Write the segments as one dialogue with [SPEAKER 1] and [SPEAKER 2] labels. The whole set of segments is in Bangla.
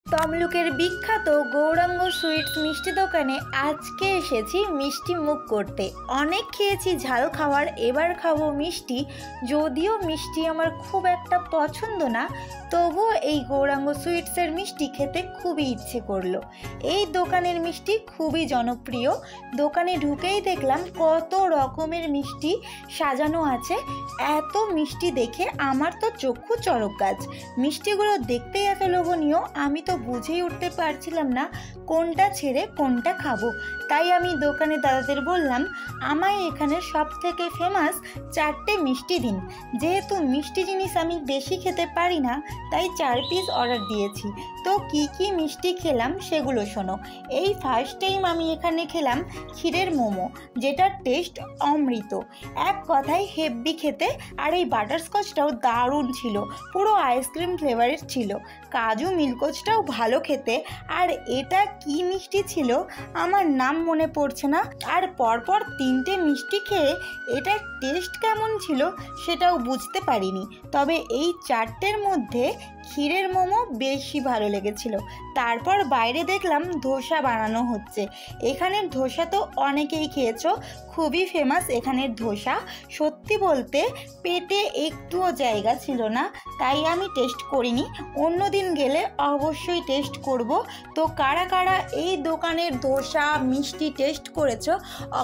[SPEAKER 1] তমলুকের বিখ্যাত গৌরাঙ্গ সুইটস মিষ্টি দোকানে আজকে এসেছি মিষ্টি মুখ করতে। অনেক খেয়েছি ঝাল খাওয়ার, এবার খাবো মিষ্টি। যদিও মিষ্টি আমার খুব একটা পছন্দ না, তবুও এই গৌরাঙ্গ সুইটসের মিষ্টি খেতে খুবই ইচ্ছে করলো। এই দোকানের মিষ্টি খুবই জনপ্রিয়। দোকানে ঢুকেই দেখলাম কত রকমের মিষ্টি সাজানো আছে। এত মিষ্টি দেখে আমার তো চক্ষু চড়ক গাছ। মিষ্টিগুলো দেখতেই এত লোভনীয়, আমি তো বুঝেই উঠতে পারছিলাম না কোনটা ছেড়ে কোনটা খাবো। তাই আমি দোকানে দাদাদের বললাম, আমায় এখানে সব থেকে ফেমাস 4টে মিষ্টি দিন। যেহেতু মিষ্টি জিনিস আমি বেশি খেতে পারি না, তাই 4 পিস অর্ডার দিয়েছি। তো কি কি মিষ্টি খেলাম সেগুলো শোনো। এই ফার্স্ট টাইম আমি এখানে খেলাম ক্ষীরের মোমো, যেটার টেস্ট অমৃত। এক কথায় হেব্বি খেতে। আর এই বাটারস্কচটাও দারুণ ছিল, পুরো আইসক্রিম ফ্লেভারের ছিল। কাজু মিল্কোচটাও ভালো খেতে। আর এটা কি মিষ্টি ছিল আমার নাম মনে পড়ছে না। আর পরপর 3টে মিষ্টি খেয়ে এটার টেস্ট কেমন ছিল সেটাও বুঝতে পারিনি। তবে এই 4টের মধ্যে ক্ষীরের মোমো বেশি ভালো লেগেছিল। তারপর বাইরে দেখলাম ধোসা বানানো হচ্ছে। এখানের ধোসা তো অনেকেই খেয়েছো, খুবই ফেমাস এখানের ধোসা। সত্যি বলতে পেটে একটুও জায়গা ছিল না, তাই আমি টেস্ট করিনি। অন্যদিন গেলে অবশ্যই টেস্ট করব। তো কারা কারা এই দোকানের ধোসা মিষ্টি টেস্ট করেছো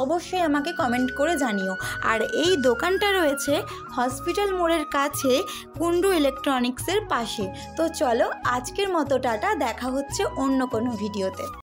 [SPEAKER 1] অবশ্যই আমাকে কমেন্ট করে জানিও। আর এই দোকানটা রয়েছে হসপিটাল মোড়ের কাছে, কুন্ডু ইলেকট্রনিক্সের পাশে। তো চলো আজকের মতো টাটা, দেখা হচ্ছে অন্য কোনো ভিডিওতে।